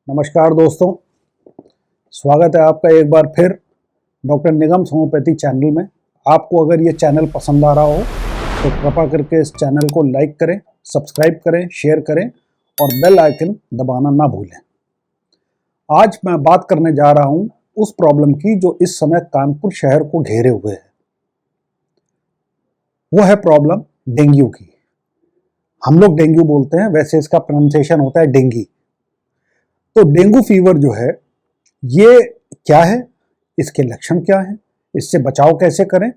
नमस्कार दोस्तों, स्वागत है आपका एक बार फिर डॉक्टर निगम्स होम्योपैथी चैनल में। आपको अगर ये चैनल पसंद आ रहा हो तो कृपा करके इस चैनल को लाइक करें, सब्सक्राइब करें, शेयर करें और बेल आइकन दबाना ना भूलें। आज मैं बात करने जा रहा हूँ उस प्रॉब्लम की जो इस समय कानपुर शहर को घेरे हुए है। वो है प्रॉब्लम डेंगू की। हम लोग डेंगू बोलते हैं, वैसे इसका प्रोनाउंसिएशन होता है डेंगी। तो डेंगू फीवर जो है ये क्या है, इसके लक्षण क्या हैं, इससे बचाव कैसे करें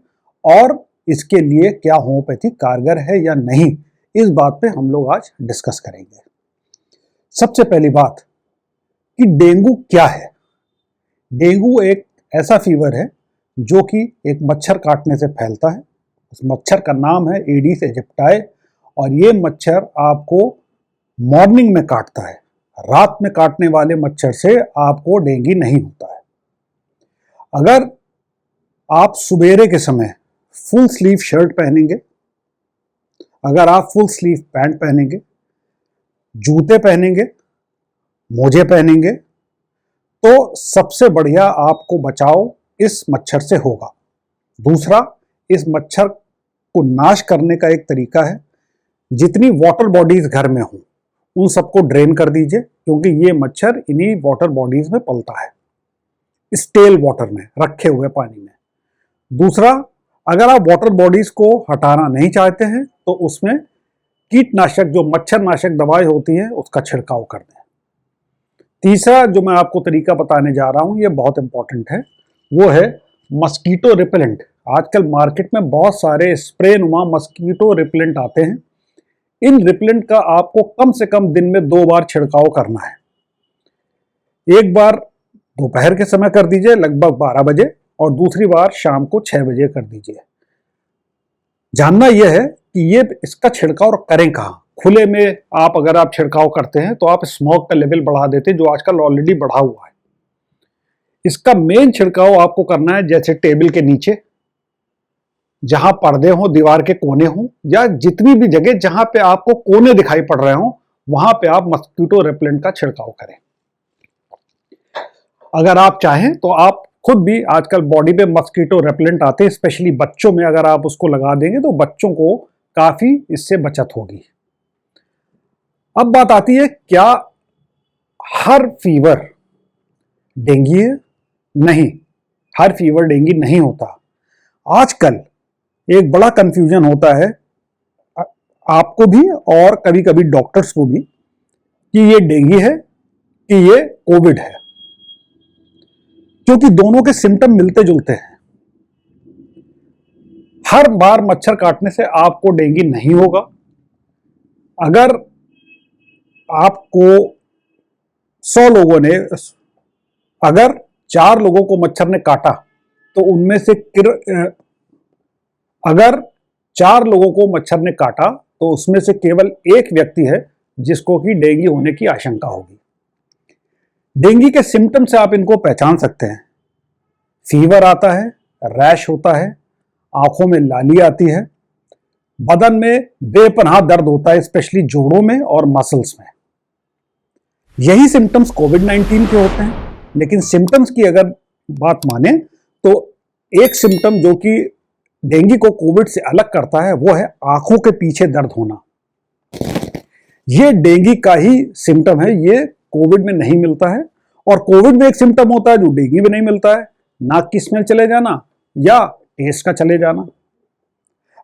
और इसके लिए क्या होम्योपैथी कारगर है या नहीं, इस बात पे हम लोग आज डिस्कस करेंगे। सबसे पहली बात कि डेंगू क्या है। डेंगू एक ऐसा फीवर है जो कि एक मच्छर काटने से फैलता है। उस मच्छर का नाम है एडिस एजिप्टाई और ये मच्छर आपको मॉर्निंग में काटता है। रात में काटने वाले मच्छर से आपको डेंगू नहीं होता है। अगर आप सुबेरे के समय फुल स्लीव शर्ट पहनेंगे, अगर आप फुल स्लीव पैंट पहनेंगे, जूते पहनेंगे, मोजे पहनेंगे, तो सबसे बढ़िया आपको बचाव इस मच्छर से होगा। दूसरा, इस मच्छर को नाश करने का एक तरीका है, जितनी वाटर बॉडीज घर में हो उन सबको ड्रेन कर दीजिए, क्योंकि ये मच्छर इन्हीं वाटर बॉडीज में पलता है, स्टेल वाटर में, रखे हुए पानी में। दूसरा, अगर आप वाटर बॉडीज को हटाना नहीं चाहते हैं तो उसमें कीटनाशक, जो मच्छर नाशक दवाई होती है, उसका छिड़काव कर दें। तीसरा जो मैं आपको तरीका बताने जा रहा हूं, ये बहुत इंपॉर्टेंट है, वो है मस्कीटो रिपेलेंट। आजकल मार्केट में बहुत सारे स्प्रे नुमा मस्कीटो रिपेलेंट आते हैं। इन रिपेलेंट का आपको कम से कम दिन में 2 बार छिड़काव करना है। एक बार दोपहर के समय कर दीजिए लगभग 12 बजे और दूसरी बार शाम को 6 बजे कर दीजिए। जानना यह है कि ये इसका छिड़काव करें कहाँ। खुले में आप अगर आप छिड़काव करते हैं तो आप स्मोक का लेवल बढ़ा देते हैं, जो आजकल ऑलरेडी बढ़ा हुआ है। इसका मेन छिड़काव आपको करना है जैसे टेबल के नीचे, जहां पर्दे हों, दीवार के कोने हों, या जितनी भी जगह जहां पे आपको कोने दिखाई पड़ रहे हों, वहां पे आप मस्कीटो रिपेलेंट का छिड़काव करें। अगर आप चाहें तो आप खुद भी, आजकल बॉडी पे मस्कीटो रिपेलेंट आते हैं, स्पेशली बच्चों में अगर आप उसको लगा देंगे तो बच्चों को काफी इससे बचत होगी। अब बात आती है, क्या हर फीवर डेंगू है? नहीं, हर फीवर डेंगू नहीं होता। आजकल एक बड़ा कंफ्यूजन होता है आपको भी और कभी कभी डॉक्टर्स को भी, कि ये डेंगू है कि ये कोविड है, क्योंकि दोनों के सिम्टम मिलते जुलते हैं। हर बार मच्छर काटने से आपको डेंगू नहीं होगा। अगर आपको 100 लोगों ने, अगर 4 लोगों को मच्छर ने काटा तो उनमें से अगर 4 लोगों को मच्छर ने काटा तो उसमें से केवल एक व्यक्ति है जिसको कि डेंगू होने की आशंका होगी। डेंगू के सिम्टम से आप इनको पहचान सकते हैं। फीवर आता है, रैश होता है, आंखों में लाली आती है, बदन में बेपनाह दर्द होता है, स्पेशली जोड़ों में और मसल्स में। यही सिम्टम्स कोविड-19 के होते हैं। लेकिन सिम्टम्स की अगर बात माने तो एक सिम्टम जो कि डेंगू को कोविड से अलग करता है, वो है आंखों के पीछे दर्द होना। ये डेंगू का ही सिम्टम है, ये कोविड में नहीं मिलता है। और कोविड में एक सिम्टम होता है जो डेंगू में नहीं मिलता है, नाक की स्मेल चले जाना या टेस्ट का चले जाना।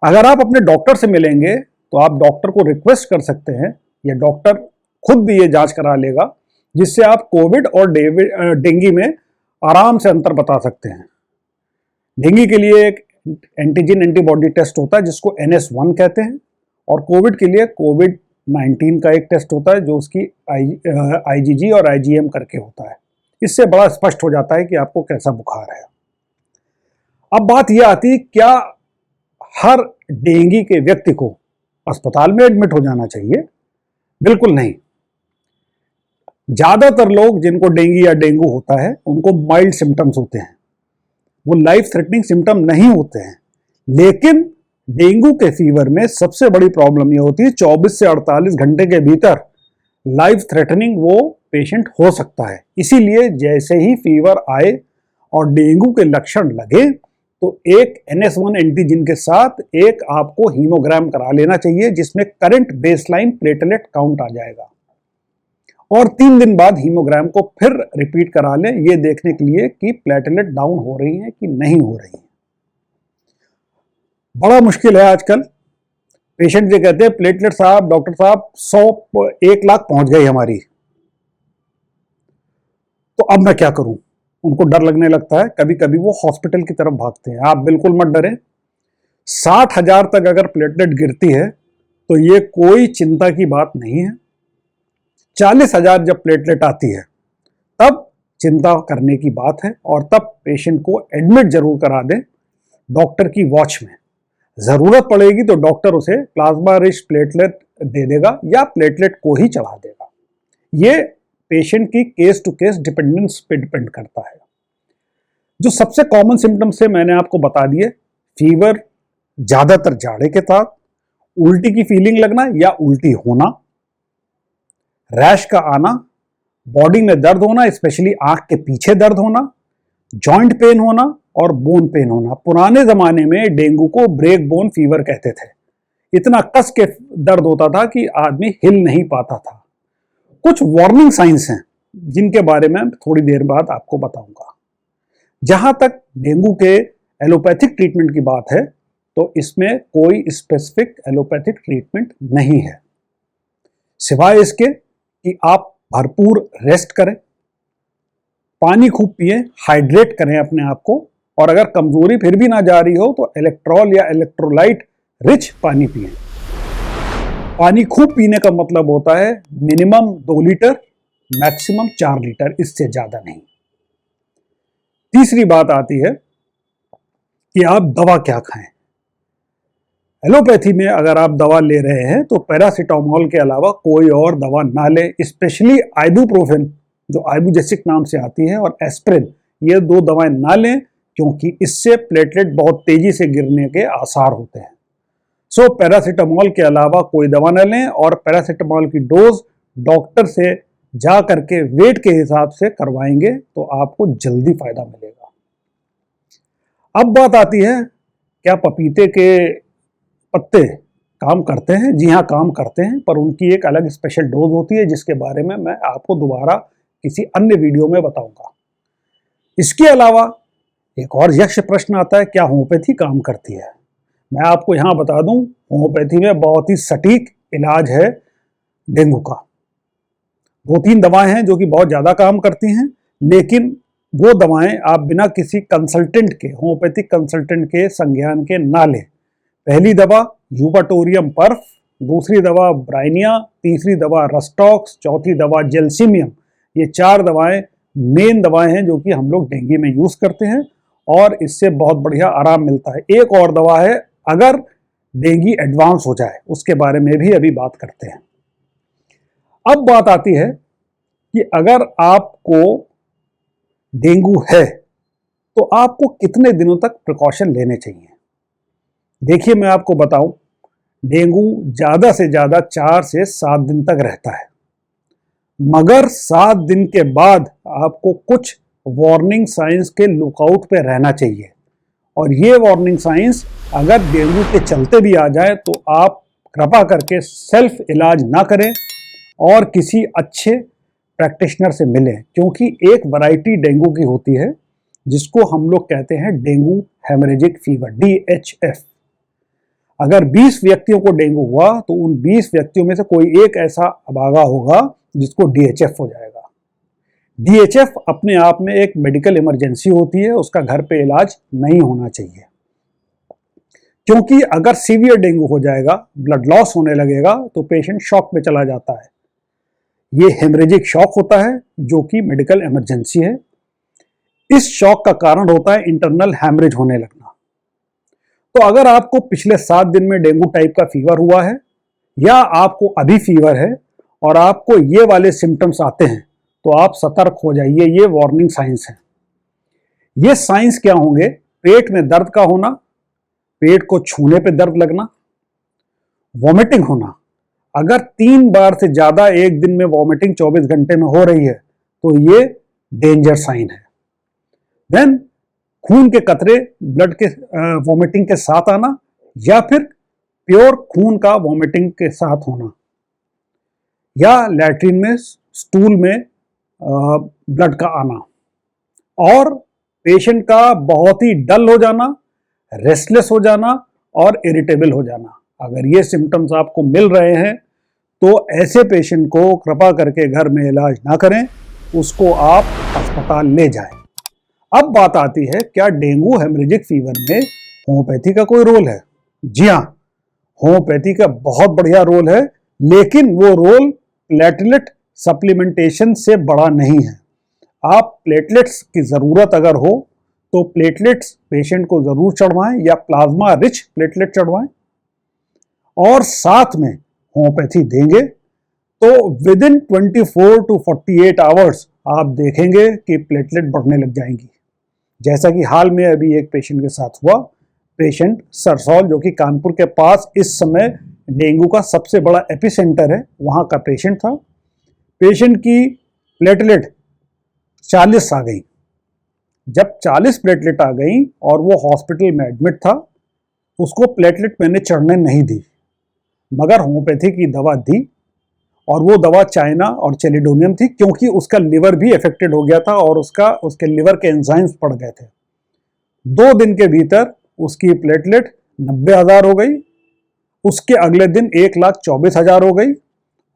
अगर आप अपने डॉक्टर से मिलेंगे तो आप डॉक्टर को रिक्वेस्ट कर सकते हैं, या डॉक्टर खुद भी ये जांच करा लेगा, जिससे आप कोविड और डेंगू में आराम से अंतर बता सकते हैं। डेंगू के लिए एक एंटीजन एंटीबॉडी टेस्ट होता है जिसको NS1 कहते हैं, और कोविड के लिए कोविड-19 का एक टेस्ट होता है जो उसकी IgG और IgM करके होता है। इससे बड़ा स्पष्ट हो जाता है कि आपको कैसा बुखार है। अब बात यह आती है, क्या हर डेंगू के व्यक्ति को अस्पताल में एडमिट हो जाना चाहिए? बिल्कुल नहीं। ज्यादातर लोग जिनको डेंगू या डेंगू होता है उनको माइल्ड सिम्टम्स होते हैं, वो लाइफ थ्रेटनिंग सिम्टम नहीं होते हैं। लेकिन डेंगू के फीवर में सबसे बड़ी प्रॉब्लम ये होती है 24 से 48 घंटे के भीतर लाइफ थ्रेटनिंग वो पेशेंट हो सकता है। इसीलिए जैसे ही फीवर आए और डेंगू के लक्षण लगे तो एक NS1 एंटीजन के साथ एक आपको हीमोग्राम करा लेना चाहिए, जिसमें करंट बेसलाइन प्लेटलेट काउंट आ जाएगा, और 3 दिन बाद हीमोग्राम को फिर रिपीट करा लें, ये देखने के लिए कि प्लेटलेट डाउन हो रही हैं कि नहीं हो रही हैं। बड़ा मुश्किल है आजकल। पेशेंट ये कहते हैं, प्लेटलेट साहब, डॉक्टर साहब 1 लाख पहुंच गई हमारी, तो अब मैं क्या करूं? उनको डर लगने लगता है, कभी कभी वो हॉस्पिटल की तरफ भागते हैं। आप बिल्कुल मत डरें। 60,000 तक अगर प्लेटलेट गिरती है तो ये कोई चिंता की बात नहीं है। 40,000 जब प्लेटलेट आती है तब चिंता करने की बात है, और तब पेशेंट को एडमिट जरूर करा दें डॉक्टर की वॉच में। जरूरत पड़ेगी तो डॉक्टर उसे प्लाज्मा रिच प्लेटलेट दे देगा या प्लेटलेट को ही चढ़ा देगा। ये पेशेंट की केस टू केस डिपेंडेंस पे डिपेंड करता है। जो सबसे कॉमन सिम्टम्स है मैंने आपको बता दिए। फीवर, ज्यादातर जाड़े के साथ, उल्टी की फीलिंग लगना या उल्टी होना, रैश का आना, बॉडी में दर्द होना, स्पेशली आंख के पीछे दर्द होना, जॉइंट पेन होना और बोन पेन होना। पुराने जमाने में डेंगू को ब्रेक बोन फीवर कहते थे। इतना कस के दर्द होता था कि आदमी हिल नहीं पाता था। कुछ वार्निंग साइंस हैं जिनके बारे में थोड़ी देर बाद आपको बताऊंगा। जहां तक डेंगू के एलोपैथिक ट्रीटमेंट की बात है तो इसमें कोई स्पेसिफिक एलोपैथिक ट्रीटमेंट नहीं है, सिवाय इसके कि आप भरपूर रेस्ट करें, पानी खूब पिएं, हाइड्रेट करें अपने आप को, और अगर कमजोरी फिर भी ना जा रही हो तो इलेक्ट्रॉल या इलेक्ट्रोलाइट रिच पानी पिएं। पानी खूब पीने का मतलब होता है मिनिमम 2 लीटर, मैक्सिमम 4 लीटर, इससे ज्यादा नहीं। तीसरी बात आती है कि आप दवा क्या खाएं। एलोपैथी में अगर आप दवा ले रहे हैं तो पैरासीटामोल के अलावा कोई और दवा ना लें, स्पेशली आइबुप्रोफेन जो आइबुजेसिक नाम से आती है, और एस्प्रिन, ये 2 दवाएं ना लें क्योंकि इससे प्लेटलेट बहुत तेजी से गिरने के आसार होते हैं। सो पैरासीटामोल के अलावा कोई दवा न लें, और पैरासीटामोल की डोज डॉक्टर से जा करके वेट के हिसाब से करवाएंगे तो आपको जल्दी फायदा मिलेगा। अब बात आती है, क्या पपीते के पत्ते काम करते हैं? जी हाँ, काम करते हैं, पर उनकी एक अलग स्पेशल डोज होती है जिसके बारे में मैं आपको दोबारा किसी अन्य वीडियो में बताऊंगा। इसके अलावा एक और यक्ष प्रश्न आता है, क्या होम्योपैथी काम करती है? मैं आपको यहां बता दूं, होम्योपैथी में बहुत ही सटीक इलाज है डेंगू का। 2-3 दवाएं हैं जो कि बहुत ज्यादा काम करती हैं, लेकिन वो दवाएं आप बिना किसी कंसल्टेंट के, होम्योपैथिक कंसल्टेंट के संज्ञान के ना लें। पहली दवा यूपाटोरियम पर्फ, दूसरी दवा ब्राइनिया, तीसरी दवा रस्टॉक्स, चौथी दवा जेल्सिमियम। ये 4 दवाएं मेन दवाएं हैं जो कि हम लोग डेंगू में यूज करते हैं, और इससे बहुत बढ़िया आराम मिलता है। एक और दवा है अगर डेंगू एडवांस हो जाए, उसके बारे में भी अभी बात करते हैं। अब बात आती है कि अगर आपको डेंगू है तो आपको कितने दिनों तक प्रिकॉशन लेने चाहिए। देखिए, मैं आपको बताऊं, डेंगू ज्यादा से ज्यादा 4 से 7 दिन तक रहता है, मगर 7 दिन के बाद आपको कुछ वार्निंग साइंस के लुकआउट पे रहना चाहिए। और ये वार्निंग साइंस अगर डेंगू के चलते भी आ जाए तो आप कृपा करके सेल्फ इलाज ना करें और किसी अच्छे प्रैक्टिशनर से मिलें, क्योंकि एक वैरायटी डेंगू की होती है जिसको हम लोग कहते हैं डेंगू हेमरेजिक फीवर, DHF। अगर 20 व्यक्तियों को डेंगू हुआ तो उन 20 व्यक्तियों में से कोई एक ऐसा अभागा होगा जिसको DHF हो जाएगा। DHF अपने आप में एक मेडिकल इमरजेंसी होती है, उसका घर पे इलाज नहीं होना चाहिए, क्योंकि अगर सीवियर डेंगू हो जाएगा, ब्लड लॉस होने लगेगा, तो पेशेंट शॉक में चला जाता है। ये हेमरेजिक शॉक होता है जो कि मेडिकल इमरजेंसी है। इस शॉक का कारण होता है इंटरनल हैमरेज होने लगना। तो अगर आपको पिछले 7 दिन में डेंगू टाइप का फीवर हुआ है, या आपको अभी फीवर है और आपको ये वाले सिम्टम्स आते हैं, तो आप सतर्क हो जाइए। ये वार्निंग साइंस है। ये साइंस क्या होंगे? पेट में दर्द का होना, पेट को छूने पे दर्द लगना, वॉमिटिंग होना, अगर 3 बार से ज्यादा एक दिन में वॉमिटिंग 24 घंटे में हो रही है तो ये डेंजर साइन है। देन खून के कतरे ब्लड के वॉमिटिंग के साथ आना, या फिर प्योर खून का वॉमिटिंग के साथ होना, या लैट्रिन में स्टूल में ब्लड का आना, और पेशेंट का बहुत ही डल हो जाना, रेस्टलेस हो जाना और इरिटेबल हो जाना। अगर ये सिम्टम्स आपको मिल रहे हैं तो ऐसे पेशेंट को कृपा करके घर में इलाज ना करें, उसको आप अस्पताल ले जाएं। अब बात आती है, क्या डेंगू हेमरेजिक फीवर में होम्योपैथी का कोई रोल है? जी हाँ, होम्योपैथी का बहुत बढ़िया रोल है, लेकिन वो रोल प्लेटलेट सप्लीमेंटेशन से बड़ा नहीं है। आप प्लेटलेट्स की ज़रूरत अगर हो तो प्लेटलेट्स पेशेंट को ज़रूर चढ़वाएं, या प्लाज्मा रिच प्लेटलेट चढ़वाएं, और साथ में होम्योपैथी देंगे तो विद इन 24 to 48 आवर्स आप देखेंगे कि प्लेटलेट बढ़ने लग जाएंगी। जैसा कि हाल में अभी एक पेशेंट के साथ हुआ। पेशेंट सरसौल, जो कि कानपुर के पास इस समय डेंगू का सबसे बड़ा एपिसेंटर है, वहाँ का पेशेंट था। पेशेंट की प्लेटलेट 40 आ गई। जब 40 प्लेटलेट आ गई और वो हॉस्पिटल में एडमिट था, उसको प्लेटलेट मैंने चढ़ने नहीं दी, मगर होम्योपैथी की दवा दी, और वो दवा चाइना और चेलिडोनियम थी, क्योंकि उसका लिवर भी अफेक्टेड हो गया था और उसके लिवर के एंजाइम्स बढ़ गए थे। 2 दिन के भीतर उसकी प्लेटलेट 90,000 हो गई, उसके अगले दिन 1,24,000 हो गई,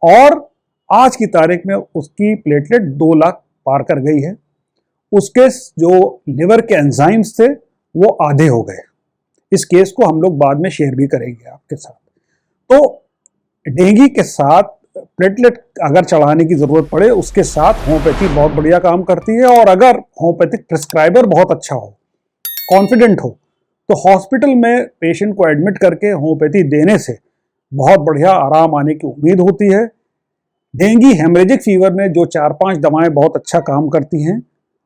और आज की तारीख में उसकी प्लेटलेट 2 लाख पार कर गई है। उसके जो लिवर के एंजाइम्स थे वो आधे हो गए। इस केस को हम लोग बाद में शेयर भी करेंगे आपके साथ। तो डेंगू के साथ प्लेटलेट अगर चढ़ाने की जरूरत पड़े, उसके साथ होम्योपैथी बहुत बढ़िया काम करती है। और अगर होम्योपैथिक प्रिस्क्राइबर बहुत अच्छा हो, कॉन्फिडेंट हो, तो हॉस्पिटल में पेशेंट को एडमिट करके होम्योपैथी देने से बहुत बढ़िया आराम आने की उम्मीद होती है। डेंगू हेमरेजिक फीवर में जो 4-5 दवाएं बहुत अच्छा काम करती हैं,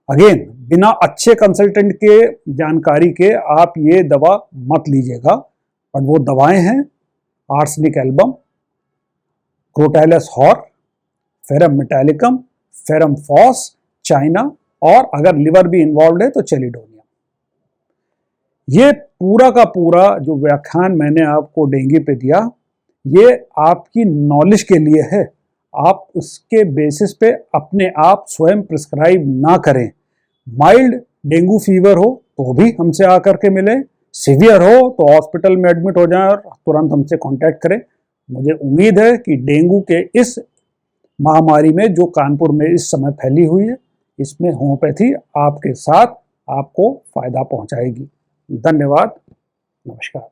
अगेन बिना अच्छे कंसल्टेंट के जानकारी के आप ये दवा मत लीजिएगा, बट वो दवाएं हैं arsenic album, crotalus hor, ferrum metallicum, ferrum phos, china, और अगर लिवर भी इन्वॉल्व है तो चेलिडोनियम। ये पूरा का पूरा जो व्याख्यान मैंने आपको डेंगू पे दिया, ये आपकी नॉलेज के लिए है। आप उसके बेसिस पे अपने आप स्वयं प्रिस्क्राइब ना करें। माइल्ड डेंगू फीवर हो तो भी हमसे आकर के मिलें, सीवियर हो तो हॉस्पिटल में एडमिट हो जाएं और तुरंत हमसे कांटेक्ट करें। मुझे उम्मीद है कि डेंगू के इस महामारी में जो कानपुर में इस समय फैली हुई है, इसमें होम्योपैथी आपके साथ आपको फायदा पहुंचाएगी। धन्यवाद, नमस्कार।